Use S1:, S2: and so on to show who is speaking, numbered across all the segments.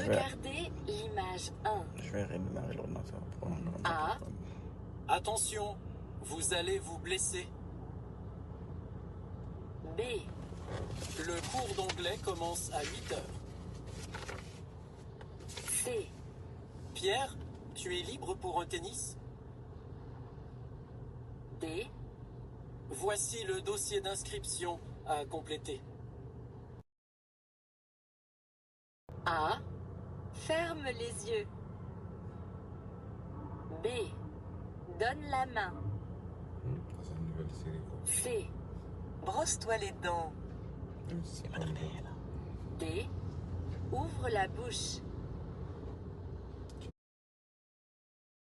S1: Regardez l'image 1.
S2: Je vais redémarrer l'ordinateur pour
S1: A.
S3: Attention, vous allez vous blesser.
S1: B.
S3: Le cours d'anglais commence à 8 heures.
S1: C.
S3: Pierre, tu es libre pour un tennis?
S1: D.
S3: Voici le dossier d'inscription à compléter.
S1: A. Ferme les yeux. B. Donne la main.
S2: C'est une nouvelle série quoi.
S1: C. Brosse-toi les dents.
S2: C'est pas nouveau.
S1: D. Ouvre la bouche.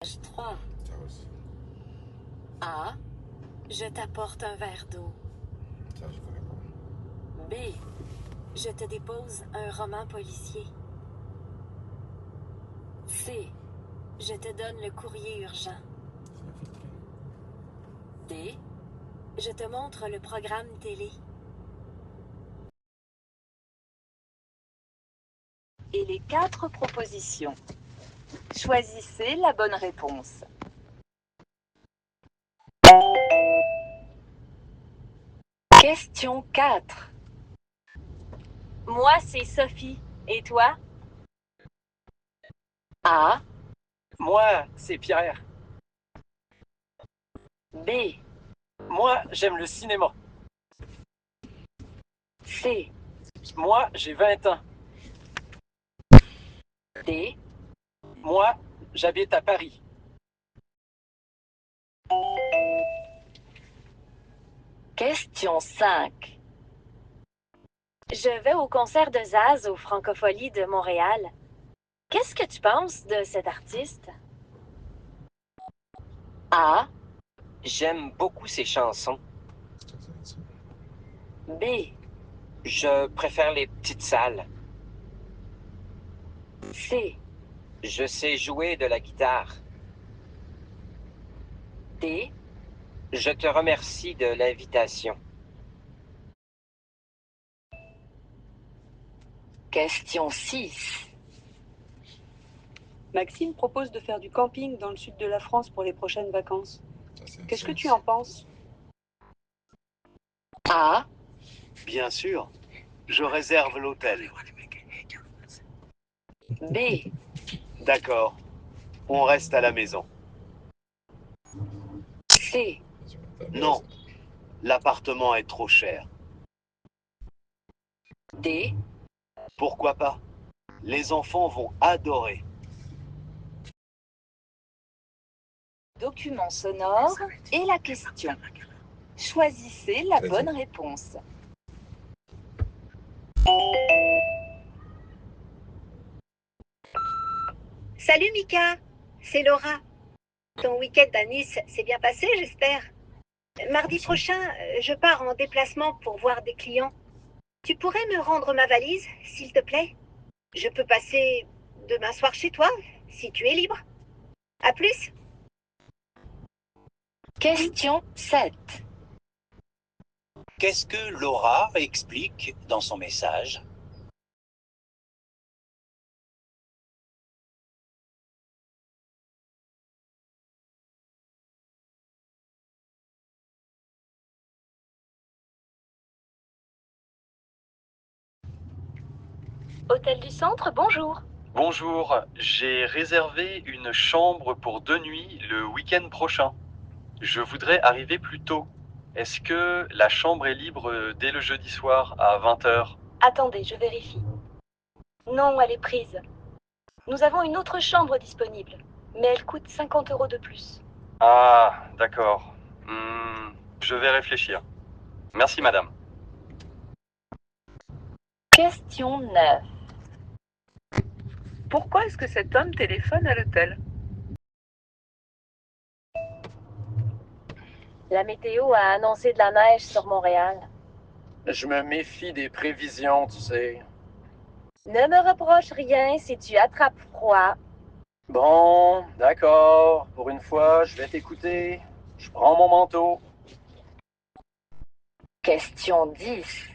S1: Page 3.
S2: Ça aussi.
S1: A. Je t'apporte un verre d'eau.
S2: Ça je connais pas.
S1: B. Je te dépose un roman policier. C. Je te donne le courrier urgent.
S2: C'est infiltré.
S1: D. Je te montre le programme télé. Et les 4 propositions. Choisissez la bonne réponse. Question 4. Moi, c'est Sophie. Et toi? A.
S4: Moi, c'est Pierre.
S1: B.
S4: Moi, j'aime le cinéma.
S1: C.
S4: Moi, j'ai 20 ans.
S1: D.
S4: Moi, j'habite à Paris.
S1: Question 5. Je vais au concert de Zaz aux Francopholies de Montréal. Qu'est-ce que tu penses de cet artiste? A.
S5: J'aime beaucoup ses chansons.
S2: Ça va être ça.
S1: B.
S5: Je préfère les petites salles.
S1: C.
S5: Je sais jouer de la guitare.
S1: D.
S5: Je te remercie de l'invitation.
S1: Question 6.
S6: Maxime propose de faire du camping dans le sud de la France pour les prochaines vacances.
S2: Ça, c'est un
S6: Qu'est-ce que
S2: sens.
S6: tu en penses?
S1: A.
S7: Bien sûr, je réserve l'hôtel.
S1: B.
S7: D'accord, on reste à la maison.
S1: C.
S7: Non, l'appartement est trop cher.
S1: D.
S7: Pourquoi pas? Les enfants vont adorer.
S1: Document sonore et la question. Choisissez la bonne réponse.
S8: Salut Mika, c'est Laura. Ton week-end à Nice s'est bien passé, j'espère. Mardi prochain, je pars en déplacement pour voir des clients. Tu pourrais me rendre ma valise, s'il te plaît? Je peux passer demain soir chez toi, si tu es libre. À plus.
S1: Question 7.
S9: Qu'est-ce que Laura explique dans son message?
S1: Hôtel du Centre, bonjour.
S10: Bonjour, j'ai réservé une chambre pour 2 nuits le week-end prochain. Je voudrais arriver plus tôt. Est-ce que la chambre est libre dès le jeudi soir à 20h?
S1: Attendez, je vérifie. Non, elle est prise. Nous avons une autre chambre disponible, mais elle coûte 50 € de plus.
S10: Ah, d'accord. Je vais réfléchir. Merci madame.
S1: Question 9.
S6: Pourquoi est-ce que cet homme téléphone à l'hôtel?
S1: La météo a annoncé de la neige sur Montréal.
S4: Je me méfie des prévisions, tu sais.
S1: Ne me reproche rien si tu attrapes froid.
S4: Bon, d'accord. Pour une fois, je vais t'écouter. Je prends mon manteau.
S1: Question 10.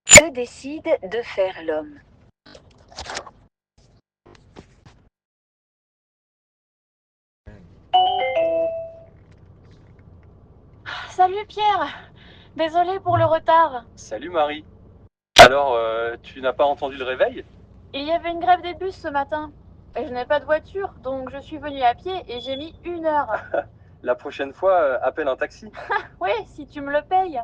S1: Que décide de faire l'homme? Salut Pierre. Désolée pour le retard.
S10: Salut Marie. Alors, tu n'as pas entendu le réveil?
S1: Il y avait une grève des bus ce matin. Et je n'ai pas de voiture, donc je suis venue à pied et j'ai mis 1 heure.
S10: La prochaine fois, appelle un taxi.
S1: Oui, si tu me le payes.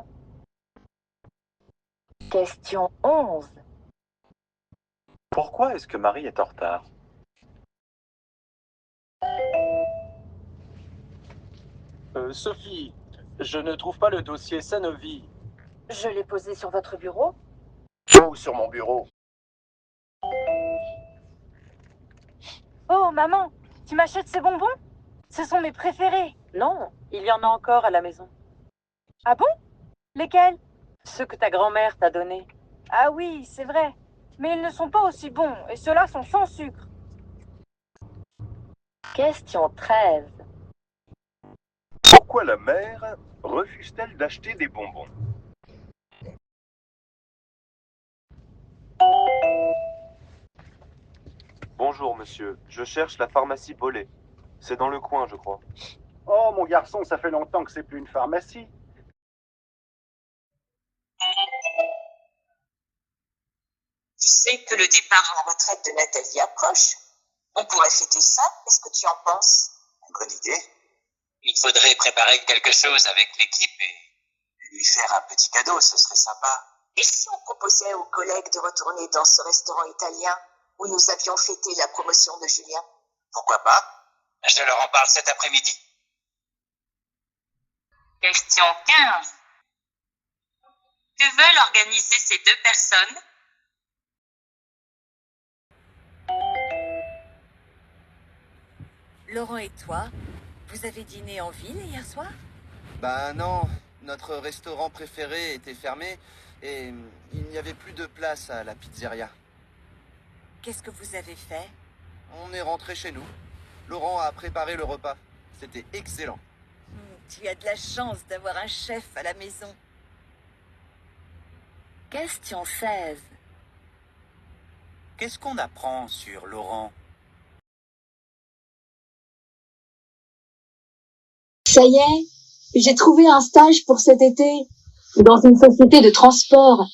S1: Question 11.
S10: Pourquoi est-ce que Marie est en retard? Sophie, je ne trouve pas le dossier Sanofi.
S1: Je l'ai posé sur votre bureau.
S4: Ou sur mon bureau.
S1: Oh, maman, tu m'achètes ces bonbons? Ce sont mes préférés.
S6: Non, il y en a encore à la maison.
S1: Ah bon? Lesquels?
S6: Ceux que ta grand-mère t'a donnés.
S1: Ah oui, c'est vrai. Mais ils ne sont pas aussi bons, et ceux-là sont sans sucre. Question 13.
S11: Pourquoi la mère refuse-t-elle d'acheter des bonbons? Bonjour monsieur, je cherche la pharmacie Bollé. C'est dans le coin, je crois.
S7: Oh, mon garçon, ça fait longtemps que c'est plus une pharmacie.
S12: Tu sais que le départ en retraite de Nathalie approche. On pourrait fêter ça, qu'est-ce que tu en penses?
S9: Bonne idée. Il faudrait préparer quelque chose avec l'équipe et lui faire un petit cadeau, ce serait sympa.
S12: Et si on proposait aux collègues de retourner dans ce restaurant italien où nous avions fêté la promotion de Julien?
S9: Pourquoi pas? Je leur en parle cet après-midi.
S12: Question 15. Tu veux organiser ces 2 personnes?
S13: Laurent et toi, vous avez dîné en ville hier soir?
S14: Ben non, notre restaurant préféré était fermé et il n'y avait plus de place à la pizzeria.
S13: Qu'est-ce que vous avez fait?
S14: On est rentré chez nous. Laurent a préparé le repas. C'était excellent.
S13: Tu as de la chance d'avoir un chef à la maison.
S1: Question 16.
S9: Qu'est-ce qu'on apprend sur Laurent?
S15: Ça y est, j'ai trouvé un stage pour cet été, dans une société de transport.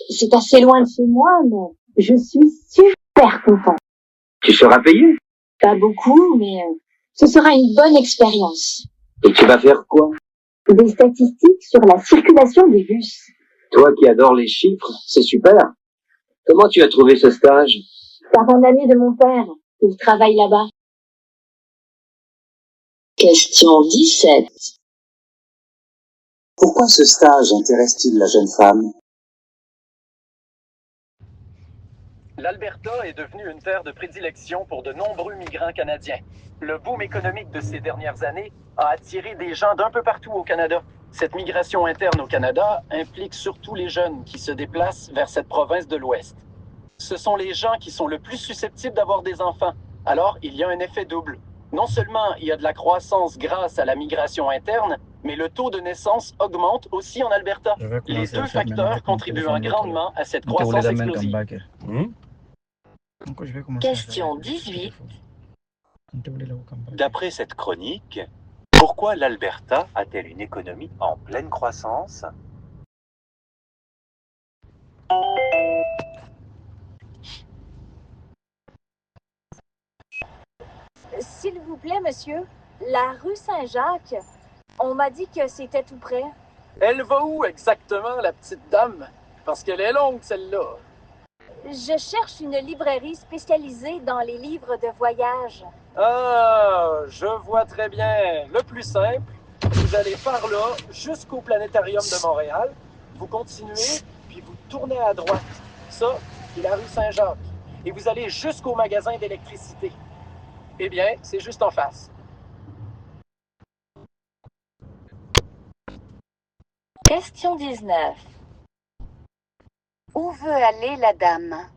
S15: C'est assez loin de chez moi, mais je suis super content.
S16: Tu seras payé?
S15: Pas beaucoup, mais ce sera une bonne expérience.
S16: Et tu vas faire quoi?
S15: Des statistiques sur la circulation des bus.
S16: Toi qui adores les chiffres, c'est super. Comment tu as trouvé ce stage?
S15: Par un ami de mon père, il travaille là-bas.
S16: Question 17. Pourquoi ce stage intéresse-t-il la jeune femme?
S4: L'Alberta est devenue une terre de prédilection pour de nombreux migrants canadiens. Le boom économique de ces dernières années a attiré des gens d'un peu partout au Canada. Cette migration interne au Canada implique surtout les jeunes qui se déplacent vers cette province de l'Ouest. Ce sont les gens qui sont le plus susceptibles d'avoir des enfants. Alors, il y a un effet double. Non seulement il y a de la croissance grâce à la migration interne, mais le taux de naissance augmente aussi en Alberta. Les 2 facteurs contribuant grandement à cette croissance explosive.
S1: Question 18.
S9: D'après cette chronique, pourquoi l'Alberta a-t-elle une économie en pleine croissance?
S1: S'il vous plaît, monsieur, la rue Saint-Jacques, on m'a dit que c'était tout près.
S3: Elle va où exactement, la petite dame? Parce qu'elle est longue, celle-là.
S1: Je cherche une librairie spécialisée dans les livres de voyage.
S3: Ah, je vois très bien. Le plus simple, vous allez par là jusqu'au Planétarium de Montréal, vous continuez, puis vous tournez à droite. Ça, c'est la rue Saint-Jacques. Et vous allez jusqu'au magasin d'électricité. Eh bien, c'est juste en face.
S1: Question 19. Où veut aller la dame?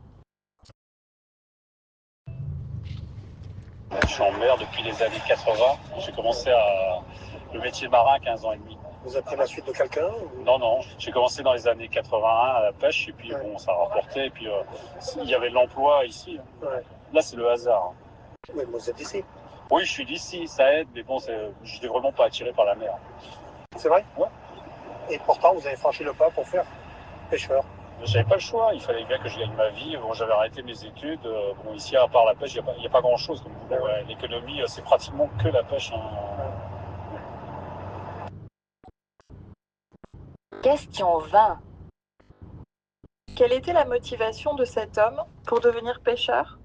S10: Je suis en mer depuis les années 80. J'ai commencé le métier de marin à 15 ans et demi.
S2: Vous avez pris la suite de quelqu'un
S10: Non, non. J'ai commencé dans les années 81 à la pêche et puis bon, ça a rapporté. Et puis il y avait de l'emploi ici.
S2: Ouais.
S10: Là, c'est le hasard.
S2: Oui, mais vous êtes d'ici.
S10: Oui, je suis d'ici, ça aide, mais bon, je n'étais vraiment pas attiré par la mer.
S2: C'est vrai?
S10: Ouais.
S2: Et pourtant, vous avez franchi le pas pour faire pêcheur.
S3: J'avais pas le choix, il fallait bien que je gagne ma vie. Bon, j'avais arrêté mes études. Bon, ici, à part la pêche, il n'y a pas grand-chose. Comme vous voyez, ouais, l'économie, c'est pratiquement que la pêche. Hein.
S1: Question 20.
S17: Quelle était la motivation de cet homme pour devenir pêcheur?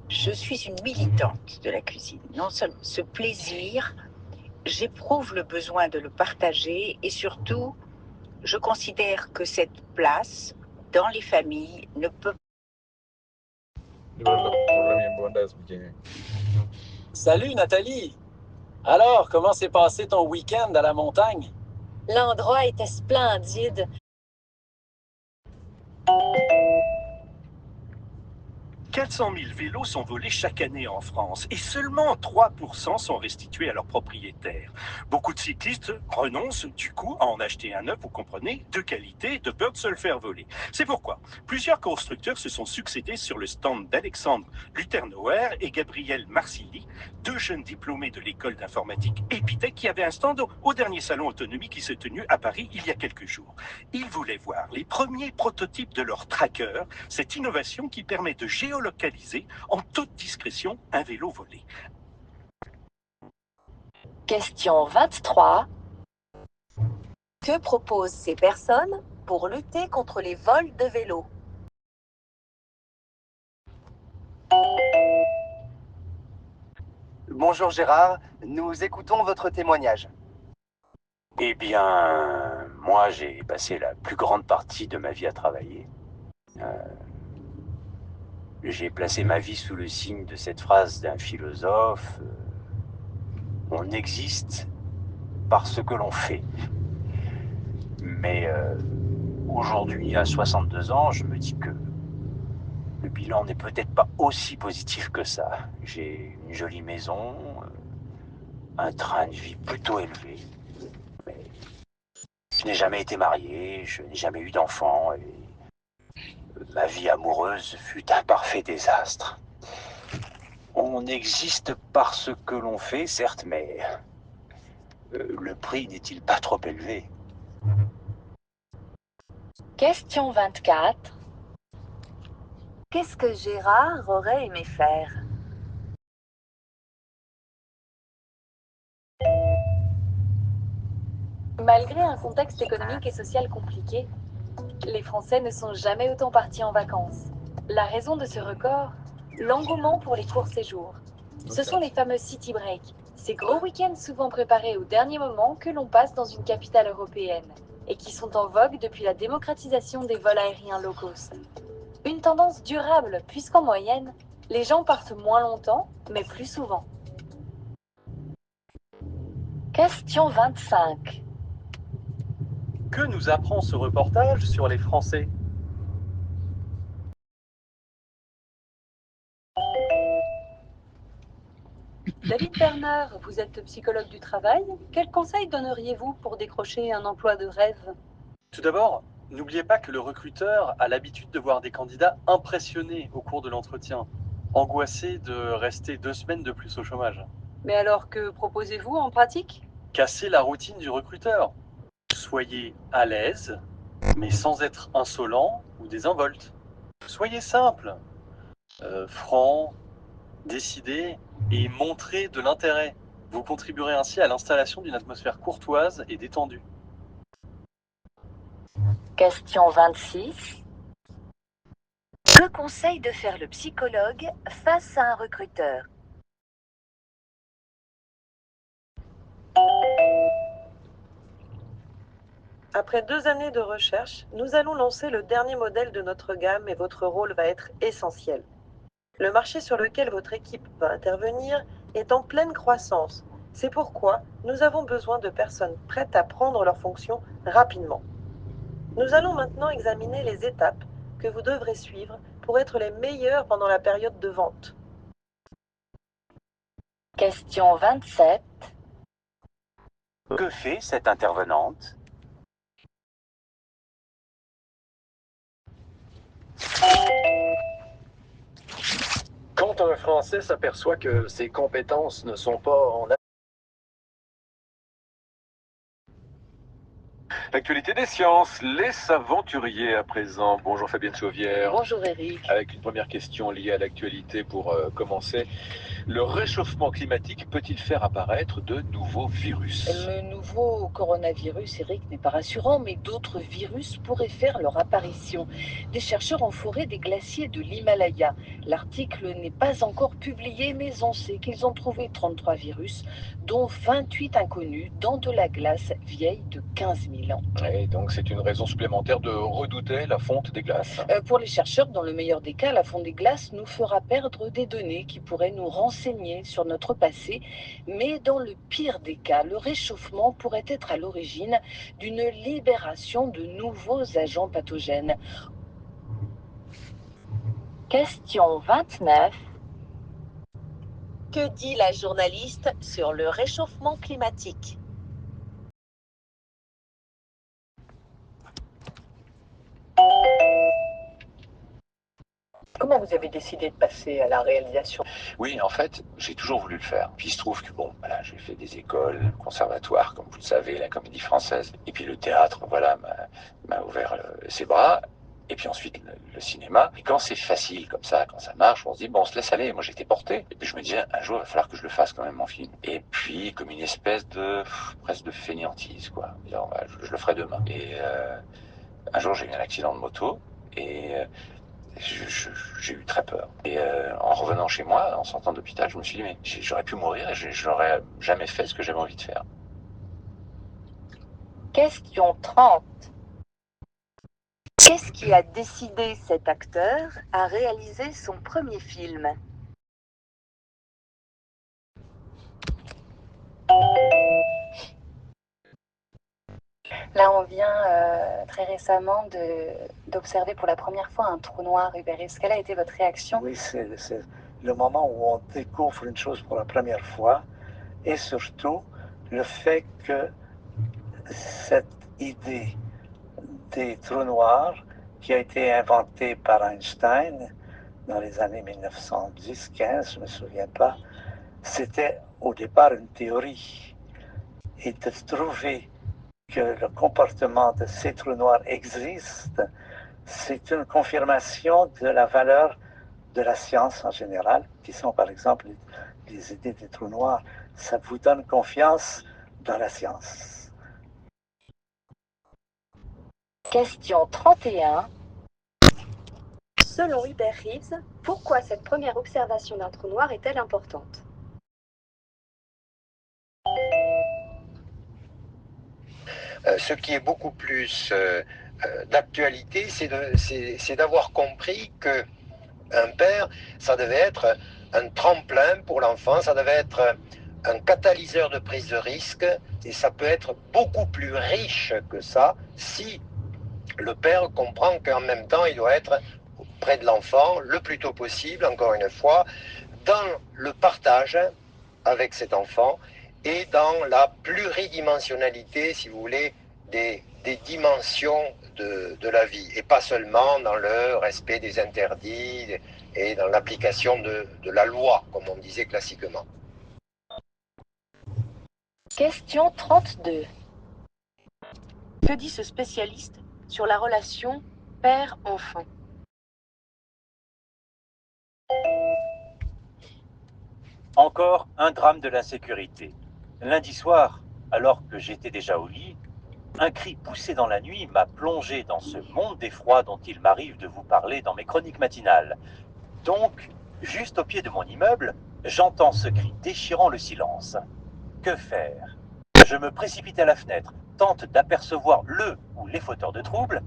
S13: Je suis une militante de la cuisine. Non seulement ce plaisir, j'éprouve le besoin de le partager et surtout, je considère que cette place dans les familles ne peut
S3: Salut Nathalie! Alors, comment s'est passé ton week-end à la montagne?
S1: L'endroit était splendide.
S18: 400 000 vélos sont volés chaque année en France et seulement 3% sont restitués à leurs propriétaires. Beaucoup de cyclistes renoncent du coup à en acheter un neuf, vous comprenez, de qualité, de peur de se le faire voler. C'est pourquoi plusieurs constructeurs se sont succédés sur le stand d'Alexandre Luternauer et Gabriel Marsili, deux jeunes diplômés de l'école d'informatique Epitech qui avaient un stand au dernier salon autonomie qui s'est tenu à Paris il y a quelques jours. Ils voulaient voir les premiers prototypes de leur tracker, cette innovation qui permet de géolocaliser en toute discrétion un vélo volé.
S1: Question 23. Que proposent ces personnes pour lutter contre les vols de vélos?
S14: Bonjour Gérard, nous écoutons votre témoignage.
S19: Eh bien, moi j'ai passé la plus grande partie de ma vie à travailler. J'ai placé ma vie sous le signe de cette phrase d'un philosophe. On existe par ce que l'on fait. Mais aujourd'hui, à 62 ans, je me dis que le bilan n'est peut-être pas aussi positif que ça. J'ai une jolie maison, un train de vie plutôt élevé. Mais je n'ai jamais été marié, je n'ai jamais eu d'enfant et ma vie amoureuse fut un parfait désastre. On existe par ce que l'on fait, certes, mais le prix n'est-il pas trop élevé?
S1: Question 24. Qu'est-ce que Gérard aurait aimé faire? Malgré un contexte économique et social compliqué, les Français ne sont jamais autant partis en vacances. La raison de ce record, l'engouement pour les courts séjours. Ce sont les fameux city breaks, ces gros week-ends souvent préparés au dernier moment que l'on passe dans une capitale européenne et qui sont en vogue depuis la démocratisation des vols aériens low cost. Une tendance durable puisqu'en moyenne, les gens partent moins longtemps mais plus souvent. Question 25.
S10: Que nous apprend ce reportage sur les Français?
S6: David Bernard, vous êtes psychologue du travail. Quels conseils donneriez-vous pour décrocher un emploi de rêve?
S10: Tout d'abord, n'oubliez pas que le recruteur a l'habitude de voir des candidats impressionnés au cours de l'entretien, angoissés de rester 2 semaines de plus au chômage.
S6: Mais alors que proposez-vous en pratique?
S10: Cassez la routine du recruteur. Soyez à l'aise, mais sans être insolent ou désinvolte. Soyez simple, franc, décidé et montrez de l'intérêt. Vous contribuerez ainsi à l'installation d'une atmosphère courtoise et détendue.
S1: Question 26. Que conseille de faire le psychologue face à un recruteur?
S17: Après 2 années de recherche, nous allons lancer le dernier modèle de notre gamme et votre rôle va être essentiel. Le marché sur lequel votre équipe va intervenir est en pleine croissance. C'est pourquoi nous avons besoin de personnes prêtes à prendre leurs fonctions rapidement. Nous allons maintenant examiner les étapes que vous devrez suivre pour être les meilleurs pendant la période de vente.
S1: Question 27.
S19: Que fait cette intervenante?
S4: Quand
S3: quand un Français s'aperçoit que ses compétences ne sont pas en...
S20: L'actualité des sciences, les aventuriers à présent. Bonjour Fabienne Chauvière.
S6: Bonjour Eric.
S20: Avec une première question liée à l'actualité pour commencer. Le réchauffement climatique peut-il faire apparaître de nouveaux virus?
S13: Le nouveau coronavirus, Eric, n'est pas rassurant, mais d'autres virus pourraient faire leur apparition. Des chercheurs ont foré des glaciers de l'Himalaya. L'article n'est pas encore publié, mais on sait qu'ils ont trouvé 33 virus, dont 28 inconnus, dans de la glace vieille de 15 000 ans.
S20: Et donc c'est une raison supplémentaire de redouter la fonte des glaces.
S13: Pour les chercheurs, dans le meilleur des cas, la fonte des glaces nous fera perdre des données qui pourraient nous renseigner sur notre passé, mais dans le pire des cas, le réchauffement pourrait être à l'origine d'une libération de nouveaux agents pathogènes.
S1: Question 29.
S17: Que dit la journaliste sur le réchauffement climatique?
S6: Comment vous avez décidé de passer à la réalisation?
S19: Oui, en fait, j'ai toujours voulu le faire. Puis il se trouve que bon, voilà, j'ai fait des écoles, le conservatoire, comme vous le savez, la comédie française. Et puis le théâtre, voilà, m'a ouvert ses bras. Et puis ensuite le cinéma. Et quand c'est facile comme ça, quand ça marche, on se dit, bon, on se laisse aller. Moi, j'étais porté. Et puis je me disais, un jour, il va falloir que je le fasse quand même, mon film. Et puis, comme une espèce de, presque de fainéantise, quoi. Disant, je le ferai demain. Et un jour, j'ai eu un accident de moto. Et j'ai eu très peur. Et en revenant chez moi, en sortant d'hôpital, je me suis dit, mais j'aurais pu mourir et j'aurais jamais fait ce que j'avais envie de faire.
S1: Question 30. Qu'est-ce qui a décidé cet acteur à réaliser son premier film?
S21: Là, on vient très récemment d'observer pour la première fois un trou noir, Hubert. Quelle a été votre réaction?
S2: Oui, c'est le moment où on découvre une chose pour la première fois et surtout le fait que cette idée des trous noirs qui a été inventée par Einstein dans les années 1910-15, je ne me souviens pas, c'était au départ une théorie. Et de trouver que le comportement de ces trous noirs existe, c'est une confirmation de la valeur de la science en général, qui sont par exemple les idées des trous noirs. Ça vous donne confiance dans la science.
S1: Question 31.
S6: Selon Hubert Reeves, pourquoi cette première observation d'un trou noir est-elle importante?
S22: Ce qui est beaucoup plus d'actualité, c'est d'avoir compris que un père, ça devait être un tremplin pour l'enfant, ça devait être un catalyseur de prise de risque, et ça peut être beaucoup plus riche que ça si le père comprend qu'en même temps, il doit être près de l'enfant le plus tôt possible, encore une fois, dans le partage avec cet enfant et dans la pluridimensionnalité, si vous voulez, des dimensions de la vie, et pas seulement dans le respect des interdits et dans l'application de la loi, comme on disait classiquement.
S1: Question 32.
S6: Que dit ce spécialiste sur la relation père-enfant?
S19: Encore un drame de l'insécurité. Lundi soir, alors que j'étais déjà au lit, un cri poussé dans la nuit m'a plongé dans ce monde d'effroi dont il m'arrive de vous parler dans mes chroniques matinales. Donc, juste au pied de mon immeuble, j'entends ce cri déchirant le silence. Que faire? Je me précipite à la fenêtre, tente d'apercevoir le ou les fauteurs de troubles.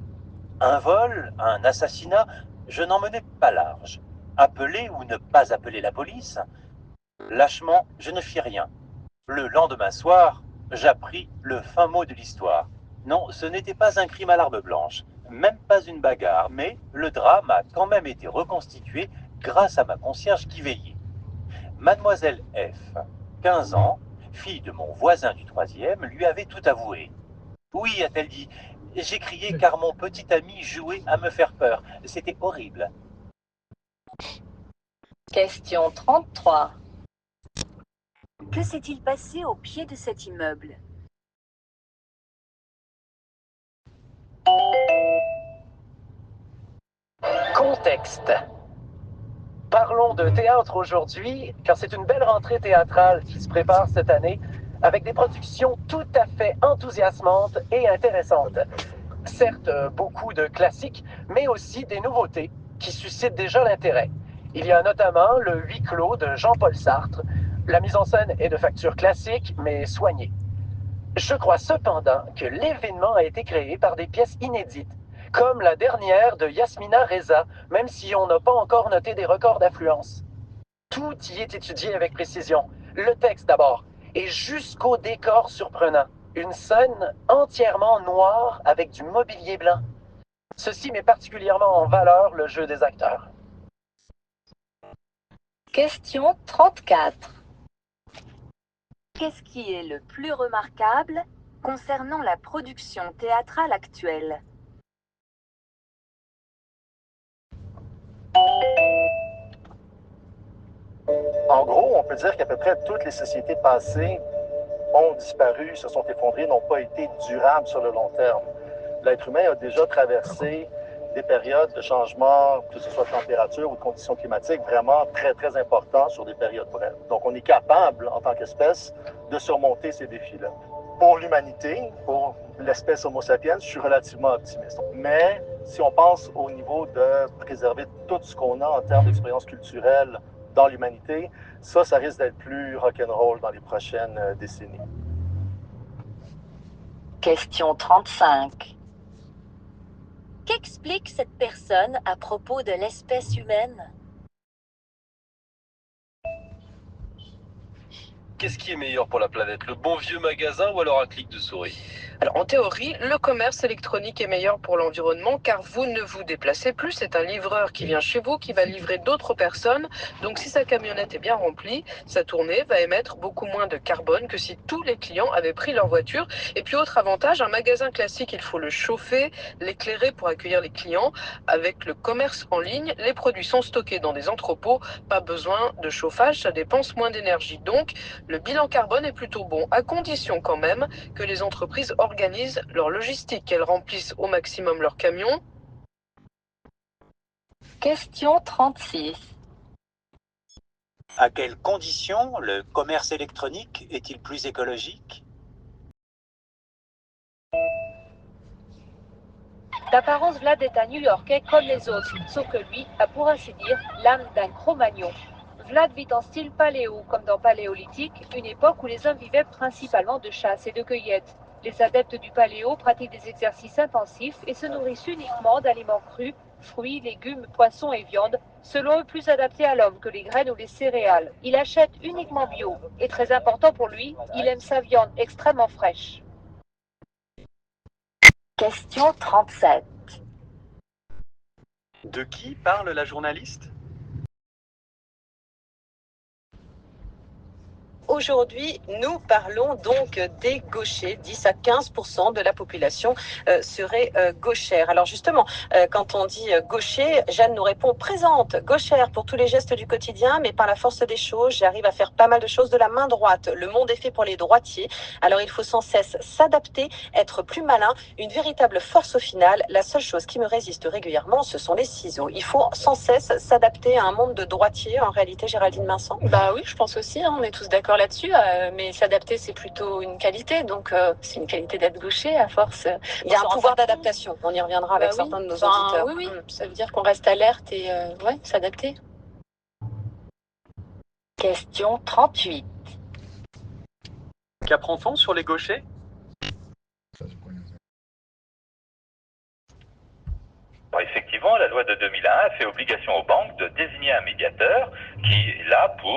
S19: Un vol, un assassinat, je n'en menais pas large. Appeler ou ne pas appeler la police? Lâchement, je ne fis rien. Le lendemain soir, j'appris le fin mot de l'histoire. Non, ce n'était pas un crime à l'arme blanche, même pas une bagarre, mais le drame a quand même été reconstitué grâce à ma concierge qui veillait. Mademoiselle F, 15 ans, fille de mon voisin du 3e, lui avait tout avoué. Oui, a-t-elle dit, j'ai crié car mon petit ami jouait à me faire peur. C'était horrible.
S1: Question 33. Que s'est-il passé au pied de cet immeuble?
S4: Contexte. Parlons de théâtre aujourd'hui, car c'est une belle rentrée théâtrale qui se prépare cette année, avec des productions tout à fait enthousiasmantes et intéressantes. Certes, beaucoup de classiques, mais aussi des nouveautés qui suscitent déjà l'intérêt. Il y a notamment le Huis clos de Jean-Paul Sartre. La mise en scène est de facture classique, mais soignée. Je crois cependant que l'événement a été créé par des pièces inédites, comme la dernière de Yasmina Reza, même si on n'a pas encore noté des records d'affluence. Tout y est étudié avec précision. Le texte d'abord, et jusqu'au décor surprenant. Une scène entièrement noire avec du mobilier blanc. Ceci met particulièrement en valeur le jeu des acteurs.
S1: Question 34. Qu'est-ce qui est le plus remarquable concernant la production théâtrale actuelle?
S3: En gros, on peut dire qu'à peu près toutes les sociétés passées ont disparu, se sont effondrées, n'ont pas été durables sur le long terme. L'être humain a déjà traversé des périodes de changement, que ce soit de température ou de conditions climatiques, vraiment très, très importants sur des périodes brèves. Donc, on est capable, en tant qu'espèce, de surmonter ces défis-là. Pour l'humanité, pour l'espèce Homo sapiens, je suis relativement optimiste. Mais si on pense au niveau de préserver tout ce qu'on a en termes d'expérience culturelle dans l'humanité, ça risque d'être plus rock'n'roll dans les prochaines décennies.
S1: Question 35. Qu'explique cette personne à propos de l'espèce humaine?
S20: Qu'est-ce qui est meilleur pour la planète, le bon vieux magasin ou alors un clic de souris?
S5: Alors, en théorie, le commerce électronique est meilleur pour l'environnement car vous ne vous déplacez plus. C'est un livreur qui vient chez vous, qui va livrer d'autres personnes. Donc, si sa camionnette est bien remplie, sa tournée va émettre beaucoup moins de carbone que si tous les clients avaient pris leur voiture. Et puis, autre avantage, un magasin classique, il faut le chauffer, l'éclairer pour accueillir les clients. Avec le commerce en ligne, les produits sont stockés dans des entrepôts. Pas besoin de chauffage, ça dépense moins d'énergie. Donc, le bilan carbone est plutôt bon, à condition quand même que les entreprises organisent leur logistique, qu'elles remplissent au maximum leurs camions.
S1: Question 36.
S19: À quelles conditions le commerce électronique est-il plus écologique?
S6: D'apparence, Vlad est un New-Yorkais comme les autres, sauf que lui a pour ainsi dire l'âme d'un Cro-Magnon. Vlad vit en style paléo, comme dans Paléolithique, une époque où les hommes vivaient principalement de chasse et de cueillette. Les adeptes du paléo pratiquent des exercices intensifs et se nourrissent uniquement d'aliments crus, fruits, légumes, poissons et viandes, selon eux plus adaptés à l'homme que les graines ou les céréales. Il achète uniquement bio, et très important pour lui, il aime sa viande extrêmement fraîche.
S1: Question 37.
S10: De qui parle la journaliste?
S17: Aujourd'hui, nous parlons donc des gauchers. 10 à 15% de la population serait gauchère. Alors justement, quand on dit gaucher, Jeanne nous répond présente, gauchère pour tous les gestes du quotidien, mais par la force des choses, j'arrive à faire pas mal de choses de la main droite. Le monde est fait pour les droitiers, alors il faut sans cesse s'adapter, être plus malin, une véritable force au final. La seule chose qui me résiste régulièrement, ce sont les ciseaux. Il faut sans cesse s'adapter à un monde de droitiers, en réalité, Géraldine Vincent.
S8: Bah oui, je pense aussi, hein, on est tous d'accord là-dessus, mais s'adapter, c'est plutôt une qualité, donc c'est une qualité d'être gaucher à force.
S17: Il y a un pouvoir d'adaptation, on y reviendra avec certains de nos auditeurs.
S8: Oui, ça veut dire qu'on reste alerte et s'adapter.
S1: Question 38.
S10: Qu'apprend-on sur les gauchers?
S23: Effectivement, la loi de 2001 a fait obligation aux banques de désigner un médiateur qui est là pour